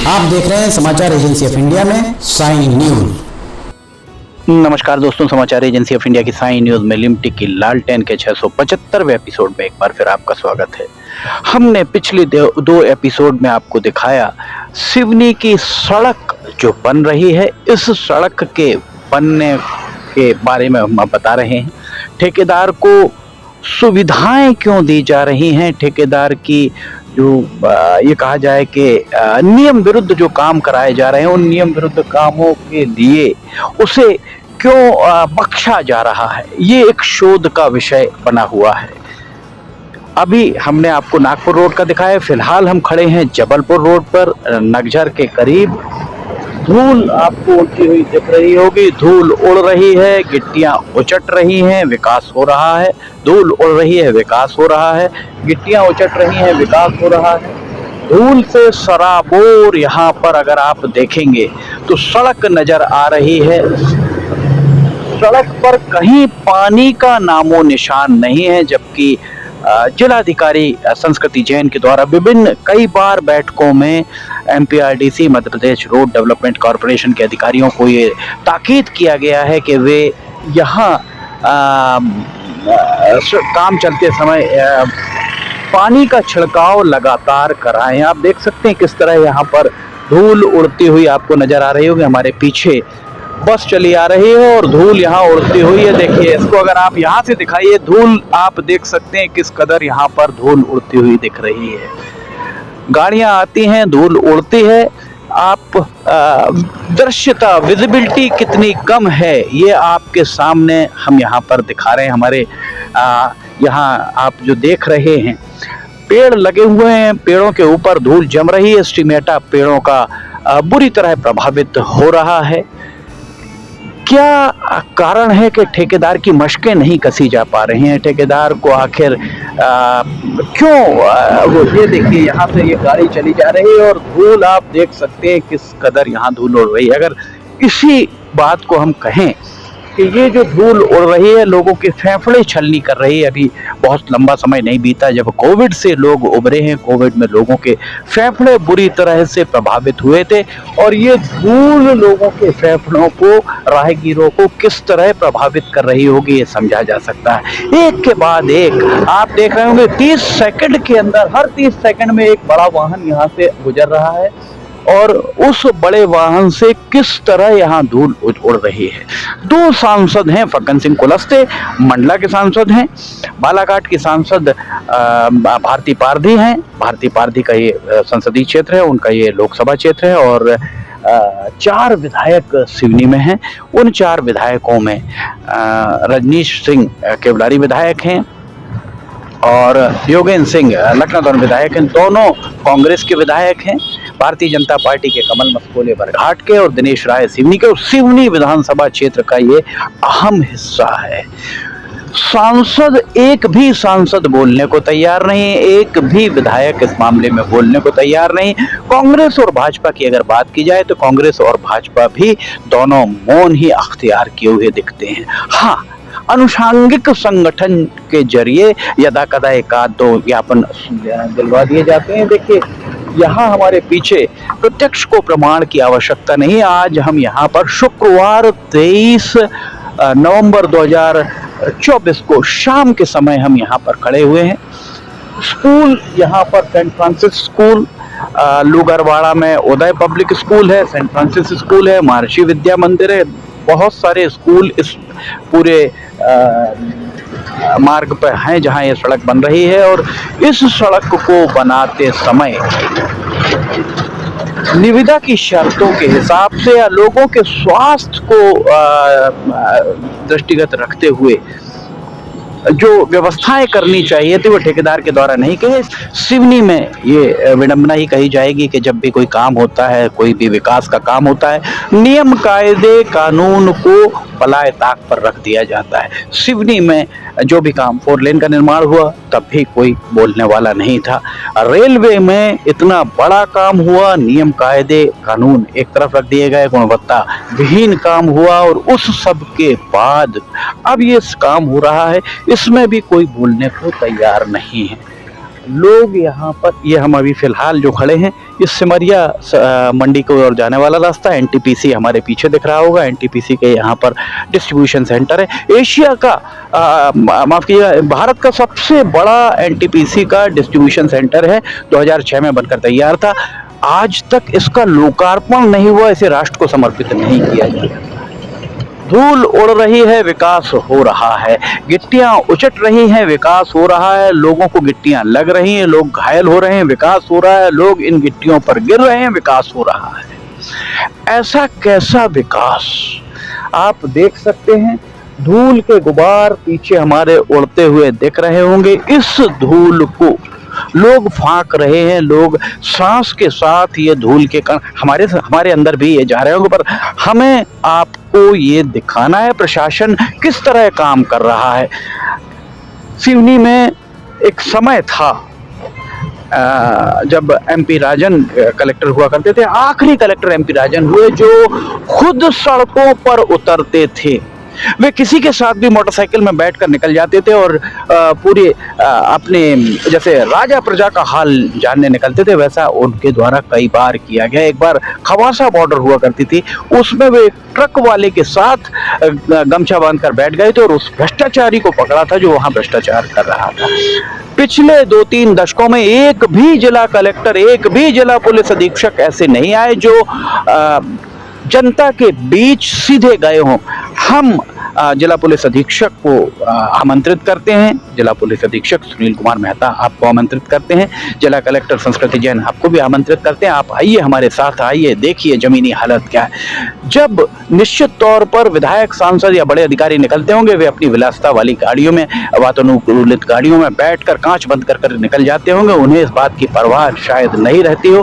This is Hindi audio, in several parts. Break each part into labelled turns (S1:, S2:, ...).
S1: आप देख रहे हैं समाचार एजेंसी ऑफ इंडिया में साइन न्यूज।
S2: नमस्कार दोस्तों, समाचार एजेंसी ऑफ इंडिया की साइन न्यूज में लिमटिक की लालटेन के 675वें एपिसोड में एक बार फिर आपका स्वागत है। हमने पिछले दो एपिसोड में आपको दिखाया सिवनी की सड़क जो बन रही है। इस सड़क के बनने के बारे में हम बता रहे हैं। ठेकेदार को सुविधाएं क्यों दी जा रही हैं, ठेकेदार की जो ये कहा जाए कि नियम विरुद्ध जो काम कराए जा रहे हैं, उन नियम विरुद्ध कामों के लिए उसे क्यों बख्शा जा रहा है, ये एक शोध का विषय बना हुआ है। अभी हमने आपको नागपुर रोड का दिखाया, फिलहाल हम खड़े हैं जबलपुर रोड पर, नगझर के करीब। धूल आपको उड़ती हुई दिख रही होगी, धूल उड़ रही है, गिट्टियां उचट रही हैं, विकास हो रहा है। धूल उड़ रही है, विकास हो रहा है, गिट्टियां उचट रही हैं, विकास हो रहा है। धूल से सराबोर यहाँ पर अगर आप देखेंगे तो सड़क नजर आ रही है। सड़क पर कहीं पानी का नामो निशान नहीं है, जबकि जिलाधिकारी संस्कृति जैन के द्वारा विभिन्न कई बार बैठकों में MPRDC Madhya Pradesh road development corporation के अधिकारियों को ये ताकीद किया गया है कि वे यहाँ काम चलते समय पानी का छिड़काव लगातार कराएं। आप देख सकते हैं किस तरह यहाँ पर धूल उड़ती हुई आपको नजर आ रही होगी। हमारे पीछे बस चली आ रही है और धूल यहाँ उड़ती हुई है। देखिए इसको अगर आप यहाँ से दिखाइए, धूल आप देख सकते हैं किस कदर यहाँ पर धूल उड़ती हुई दिख रही है। गाड़ियाँ आती हैं, धूल उड़ती है। आप दृश्यता विजिबिलिटी कितनी कम है ये आपके सामने हम यहाँ पर दिखा रहे हैं। हमारे यहाँ आप जो देख रहे हैं, पेड़ लगे हुए हैं, पेड़ों के ऊपर धूल जम रही है। स्टिमेटा पेड़ों का बुरी तरह प्रभावित हो रहा है। क्या कारण है कि ठेकेदार की मशकें नहीं कसी जा पा रही हैं? ठेकेदार को आखिर क्यों वो ये देखिए यहाँ से ये गाड़ी चली जा रही है और धूल आप देख सकते हैं किस कदर यहाँ धूल उड़ रही है। अगर इसी बात को हम कहें कि ये जो धूल उड़ रही है लोगों के फेफड़े छलनी कर रही है। अभी बहुत लंबा समय नहीं बीता जब कोविड से लोग उभरे हैं। कोविड में लोगों के फेफड़े बुरी तरह से प्रभावित हुए थे और ये धूल लोगों के फेफड़ों को, राहगीरों को किस तरह प्रभावित कर रही होगी ये समझा जा सकता है। एक के बाद एक आप देख रहे होंगे 30 सेकंड के अंदर, हर 30 सेकंड में एक बड़ा वाहन यहाँ से गुजर रहा है और उस बड़े वाहन से किस तरह यहाँ धूल उड़ रही है। दो सांसद हैं, फग्गन सिंह कुलस्ते मंडला के सांसद हैं, बालाघाट की सांसद भारती पारधी हैं। भारती पारधी का ये संसदीय क्षेत्र है, उनका ये लोकसभा क्षेत्र है और 4 विधायक सिवनी में हैं। उन 4 विधायकों में रजनीश सिंह केवलारी विधायक हैं और योगेंद्र सिंह लखनऊ विधायक हैं। दोनों कांग्रेस के विधायक हैं। भारतीय जनता पार्टी के कमल मस्कोले बरघाट के और दिनेश राय सिवनी के। और सिवनी विधानसभा क्षेत्र का ये अहम हिस्सा है। एक भी सांसद बोलने को तैयार नहीं, एक भी विधायक इस मामले में बोलने को तैयार नहीं। कांग्रेस और भाजपा की अगर बात की जाए तो कांग्रेस और भाजपा भी दोनों मौन ही अख्तियार किए हुए दिखते हैं। हाँ, अनुषांगिक संगठन के जरिए यदा कदा एक आध दो ज्ञापन दिलवा दिए जाते हैं। देखिए यहाँ हमारे पीछे प्रत्यक्ष को प्रमाण की आवश्यकता नहीं। आज हम यहाँ पर शुक्रवार 23 नवंबर 2024 को शाम के समय हम यहाँ पर खड़े हुए हैं। स्कूल यहाँ पर सेंट फ्रांसिस स्कूल, लुगरवाड़ा में उदय पब्लिक स्कूल है, सेंट फ्रांसिस स्कूल है, महर्षि विद्या मंदिर है। बहुत सारे स्कूल इस पूरे मार्ग पर हैं जहां ये सड़क बन रही है। और इस सड़क को बनाते समय निविदा की शर्तों के हिसाब से या लोगों के स्वास्थ्य को दृष्टिगत रखते हुए जो व्यवस्थाएं करनी चाहिए थी वो ठेकेदार के द्वारा नहीं की। सिवनी में ये विडंबना ही कही जाएगी कि जब भी कोई काम होता है, कोई भी विकास का काम होता है, नियम कायदे कानून को बलाए ताक पर रख दिया जाता है। सिवनी में जो भी काम 4 लेन का निर्माण हुआ तब भी कोई बोलने वाला नहीं था। रेलवे में इतना बड़ा काम हुआ, नियम कायदे कानून एक तरफ रख दिए गए, गुणवत्ता विहीन काम हुआ और उस सब के बाद अब ये काम हो रहा है, इसमें भी कोई बोलने को तैयार नहीं है। लोग यहाँ पर, ये हम अभी फिलहाल जो खड़े हैं ये सिमरिया मंडी की ओर जाने वाला रास्ता, एनटीपीसी हमारे पीछे दिख रहा होगा। एनटीपीसी के यहाँ पर डिस्ट्रीब्यूशन सेंटर है, एशिया का माफ कीजिएगा भारत का सबसे बड़ा एनटीपीसी का डिस्ट्रीब्यूशन सेंटर है। 2006 में बनकर तैयार था, आज तक इसका लोकार्पण नहीं हुआ, इसे राष्ट्र को समर्पित नहीं किया गया। धूल उड़ रही है, विकास हो रहा है, गिट्टियां उचट रही हैं, विकास हो रहा है, लोगों को गिट्टियां लग रही हैं, लोग घायल हो रहे हैं, विकास हो रहा है, लोग इन गिट्टियों पर गिर रहे हैं, विकास हो रहा है। ऐसा कैसा विकास आप देख सकते हैं, धूल के गुबार पीछे हमारे उड़ते हुए दिख रहे होंगे। इस धूल को लोग फांक रहे हैं, लोग सांस के साथ ये धूल के कण हमारे अंदर भी ये जा रहे होंगे, पर हमें आपको ये दिखाना है प्रशासन किस तरह काम कर रहा है। सिवनी में एक समय था जब एमपी राजन कलेक्टर हुआ करते थे, आखिरी कलेक्टर एमपी राजन हुए जो खुद सड़कों पर उतरते थे। वे किसी के साथ भी मोटरसाइकिल में बैठकर निकल जाते थे और पूरे अपने जैसे राजा प्रजा का हाल जानने निकलते थे, वैसा उनके द्वारा कई बार किया गया। एक बार खवासा बॉर्डर हुआ करती थी, उसमें वे ट्रक वाले के साथ गमछा बांधकर बैठ गए थे और उस भ्रष्टाचारी को पकड़ा था जो वहां भ्रष्टाचार कर रहा था। पिछले 2-3 दशकों में एक भी जिला कलेक्टर, एक भी जिला पुलिस अधीक्षक ऐसे नहीं आए जो जनता के बीच सीधे गए हों। हम जिला पुलिस अधीक्षक को आमंत्रित करते हैं, जिला पुलिस अधीक्षक सुनील कुमार मेहता आपको आमंत्रित करते हैं, जिला कलेक्टर संस्कृति जैन आपको भी आमंत्रित करते हैं। आप आइए, हमारे साथ आइए, देखिए जमीनी हालत क्या है। जब निश्चित तौर पर विधायक, सांसद या बड़े अधिकारी निकलते होंगे, वे अपनी विलासिता वाली गाड़ियों में, वातानुकूलित गाड़ियों में बैठकर कांच बंद कर निकल जाते होंगे, उन्हें इस बात की परवाह शायद नहीं रहती हो।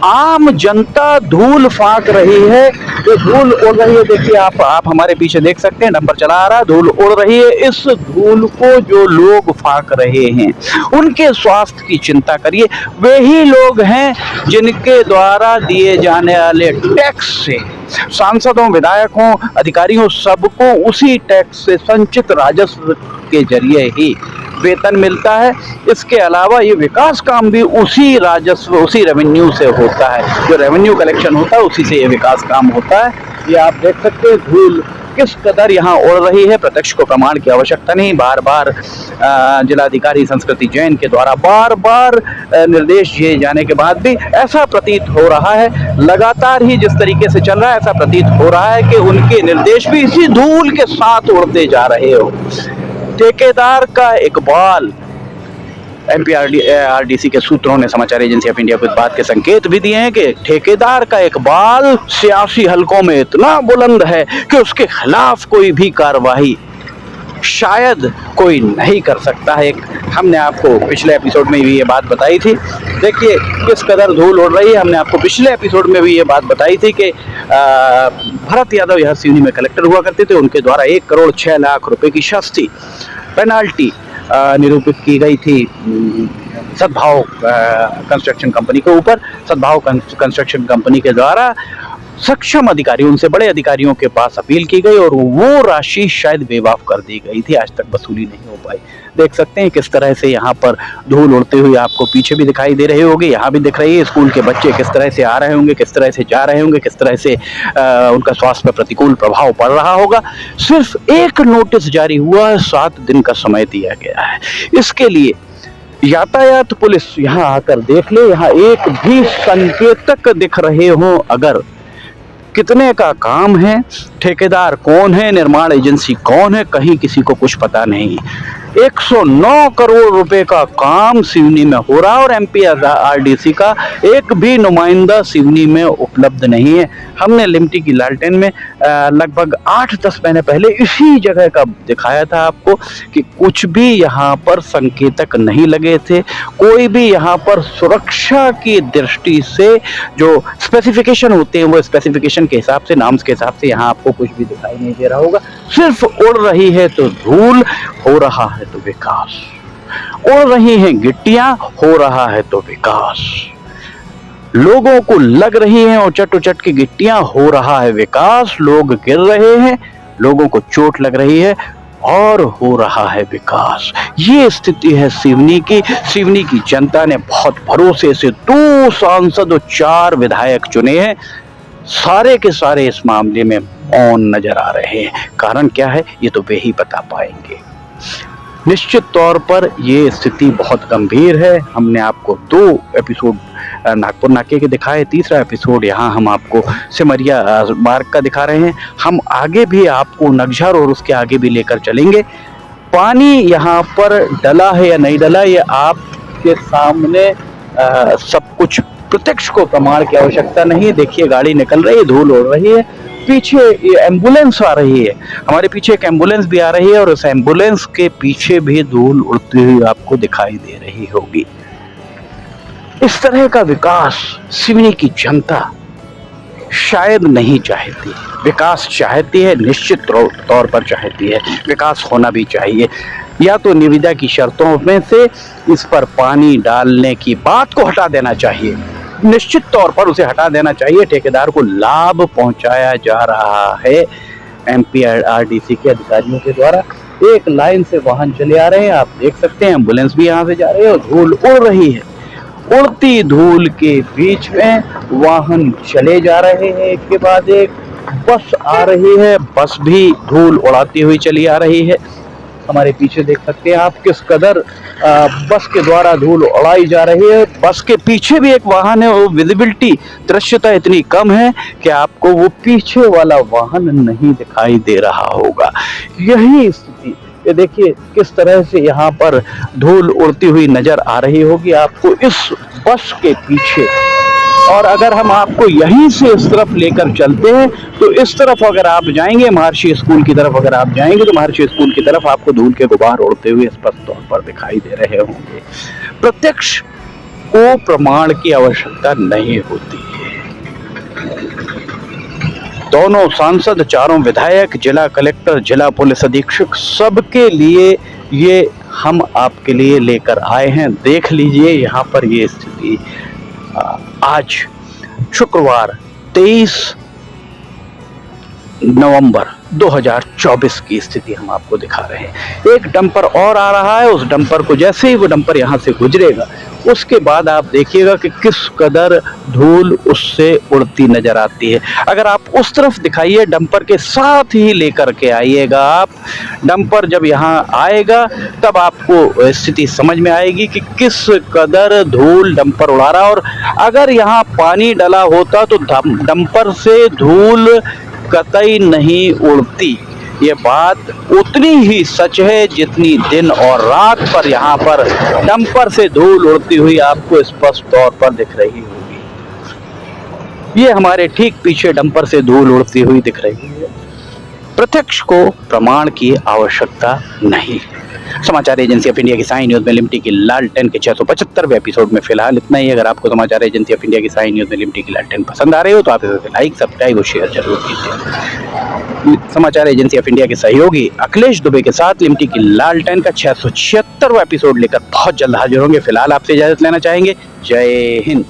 S2: आम जनता धूल फांक रही है, जो धूल उड़ रही है, देखिए आप हमारे पीछे देख सकते हैं, नंबर चला आ रहा है, धूल उड़ रही है। इस धूल को जो लोग फांक रहे हैं उनके स्वास्थ्य की चिंता करिए। वे ही लोग हैं जिनके द्वारा दिए जाने वाले टैक्स से सांसदों, विधायकों, अधिकारियों सबको उसी टैक्स से संचित राजस्व के जरिए ही वेतन मिलता है। इसके अलावा ये विकास काम भी उसी राजस्व, उसी रेवेन्यू से होता है, जो रेवेन्यू कलेक्शन होता है उसी से ये विकास काम होता है। ये आप देख सकते हैं धूल किस कदर यहाँ उड़ रही है। प्रत्यक्ष को प्रमाण की आवश्यकता नहीं, बार बार जिलाधिकारी संस्कृति जैन के द्वारा बार बार निर्देश दिए जाने के बाद भी ऐसा प्रतीत हो रहा है, लगातार ही जिस तरीके से चल रहा है ऐसा प्रतीत हो रहा है कि उनके निर्देश भी इसी धूल के साथ उड़ते जा रहे हो। ठेकेदार का इकबाल, एमपीआरडीसी के सूत्रों ने समाचार एजेंसी ऑफ इंडिया को इस बात के संकेत भी दिए हैं कि ठेकेदार का इकबाल सियासी हलकों में इतना बुलंद है कि उसके खिलाफ कोई भी कार्रवाई शायद कोई नहीं कर सकता है। हमने आपको पिछले एपिसोड में भी ये बात बताई थी, देखिए किस कदर धूल उड़ रही है। हमने आपको पिछले एपिसोड में भी ये बात बताई थी कि भरत यादव यहाँ सिवनी में कलेक्टर हुआ करते थे, उनके द्वारा 1 करोड़ 6 लाख रुपए की शास्ति पेनाल्टी निरूपित की गई थी सद्भाव कंस्ट्रक्शन कंपनी के ऊपर। सद्भाव कंस्ट्रक्शन कंपनी के द्वारा सक्षम अधिकारियों, उनसे बड़े अधिकारियों के पास अपील की गई और वो राशि शायद बेवाफ कर दी गई थी, आज तक वसूली नहीं हो पाई। देख सकते हैं किस तरह से यहाँ पर धूल उड़ते हुए आपको पीछे भी दिखाई दे रहे होंगे, यहाँ भी दिख रही है। स्कूल के बच्चे किस तरह से आ रहे होंगे, किस तरह से जा रहे होंगे, किस तरह से उनका स्वास्थ्य पर प्रतिकूल प्रभाव पड़ रहा होगा। सिर्फ एक नोटिस जारी हुआ है, 7 दिन का समय दिया गया है। इसके लिए यातायात पुलिस यहाँ आकर देख ले, यहाँ एक भी संकेतक दिख रहे हो अगर, कितने का काम है, ठेकेदार कौन है, निर्माण एजेंसी कौन है, कहीं किसी को कुछ पता नहीं। 109 करोड़ रुपए का काम सिवनी में हो रहा है और एमपीआरडीसी का एक भी नुमाइंदा सिवनी में उपलब्ध नहीं है। हमने लिमटी की लालटेन में लगभग 8-10 महीने पहले इसी जगह का दिखाया था आपको कि कुछ भी यहाँ पर संकेतक नहीं लगे थे, कोई भी यहाँ पर सुरक्षा की दृष्टि से जो स्पेसिफिकेशन होते हैं वो स्पेसिफिकेशन के हिसाब से, नाम्स के हिसाब से यहाँ आपको कुछ भी दिखाई नहीं दे रहा होगा। सिर्फ उड़ रही है तो धूल, हो रहा है तो विकास, उड़ रही हैं गिट्टियां, हो रहा है तो विकास। लोगों को लग रही हैं और चट की गिट्टियां, हो रहा है विकास। लोग गिर रहे हैं, लोगों को चोट लग रही है, और हो रहा है विकास। ये स्थिति है सिवनी की। सिवनी की जनता ने बहुत भरोसे से 2 सांसद और 4 विधायक चुने हैं। सारे के सारे इस मामले में मौन नजर आ रहे हैं। कारण क्या है ये तो वे ही बता पाएंगे। निश्चित तौर पर ये स्थिति बहुत गंभीर है। हमने आपको 2 एपिसोड नागपुर नाके के दिखाए, तीसरा एपिसोड यहाँ हम आपको सिमरिया मार्ग का दिखा रहे हैं। हम आगे भी आपको नगझर और उसके आगे भी लेकर चलेंगे। पानी यहाँ पर डला है या नहीं डला ये आपके सामने सब कुछ प्रत्यक्ष को प्रमाण की आवश्यकता नहीं है। देखिए गाड़ी निकल रही है, धूल उड़ रही है, पीछे ये एम्बुलेंस आ रही है, हमारे पीछे एक एम्बुलेंस भी आ रही है और उस एम्बुलेंस के पीछे भी धूल उड़ती हुई आपको दिखाई दे रही होगी। इस तरह का विकास सिवनी की जनता शायद नहीं चाहती। विकास चाहती है, निश्चित तौर पर चाहती है, विकास होना भी चाहिए। या तो निविदा की शर्तों में से इस पर पानी डालने की बात को हटा देना चाहिए, निश्चित तौर पर उसे हटा देना चाहिए। ठेकेदार को लाभ पहुंचाया जा रहा है एमपीआरडीसी के अधिकारियों के द्वारा। एक लाइन से वाहन चले आ रहे हैं, आप देख सकते हैं एम्बुलेंस भी यहाँ से जा रही है और धूल उड़ रही है। उड़ती धूल के बीच में वाहन चले जा रहे हैं, एक के बाद एक। बस आ रही है, बस भी धूल उड़ाती हुई चली आ रही है। हमारे पीछे देख सकते हैं आप किस कदर बस के द्वारा धूल उड़ाई जा रही है। बस के पीछे भी एक वाहन है, वो विजिबिलिटी दृश्यता इतनी कम है कि आपको वो पीछे वाला वाहन नहीं दिखाई दे रहा होगा। यही स्थिति ये देखिए किस तरह से यहाँ पर धूल उड़ती हुई नजर आ रही होगी आपको इस बस के पीछे। और अगर हम आपको यहीं से इस तरफ लेकर चलते हैं तो इस तरफ अगर आप जाएंगे, महर्षि स्कूल की तरफ अगर आप जाएंगे तो महर्षि स्कूल की तरफ आपको धूल के गुबार उड़ते हुए स्पष्ट तौर पर दिखाई दे रहे होंगे। प्रत्यक्ष को प्रमाण की आवश्यकता नहीं होती है। दोनों सांसद, चारों विधायक, जिला कलेक्टर, जिला पुलिस अधीक्षक, सबके लिए ये हम आपके लिए लेकर आए हैं। देख लीजिए यहाँ पर ये स्थिति आज शुक्रवार 23 नवंबर 2024 की स्थिति हम आपको दिखा रहे हैं। एक डंपर और आ रहा है, उस डंपर को जैसे ही वो डंपर यहाँ से गुजरेगा उसके बाद आप देखिएगा कि किस कदर धूल उससे उड़ती नजर आती है। अगर आप उस तरफ दिखाइए, डंपर के साथ ही लेकर के आइएगा आप। डंपर जब यहाँ आएगा तब आपको स्थिति समझ में आएगी कि किस कदर धूल डंपर उड़ा रहा। और अगर यहाँ पानी डला होता तो डंपर से धूल कतई नहीं उड़ती। ये बात उतनी ही सच है जितनी दिन और रात पर यहाँ पर डंपर से धूल उड़ती हुई आपको स्पष्ट तौर पर दिख रही होगी। ये हमारे ठीक पीछे डंपर से धूल उड़ती हुई दिख रही है। प्रत्यक्ष को प्रमाण की आवश्यकता नहीं। समाचार एजेंसी ऑफ इंडिया की साई न्यूज में लिमटी की लालटेन के 675वें एपिसोड में फिलहाल इतना ही। अगर आपको समाचार एजेंसी ऑफ इंडिया की साई न्यूज में लिमटी की लालटेन पसंद आ रही हो तो आप इसे लाइक, सब्सक्राइब और शेयर जरूर कीजिए। समाचार एजेंसी ऑफ इंडिया के सहयोगी अखिलेश दुबे के साथ लिमटी की लालटेन का 676वां एपिसोड लेकर बहुत जल्द हाजिर होंगे। फिलहाल आपसे इजाजत लेना चाहेंगे। जय हिंद।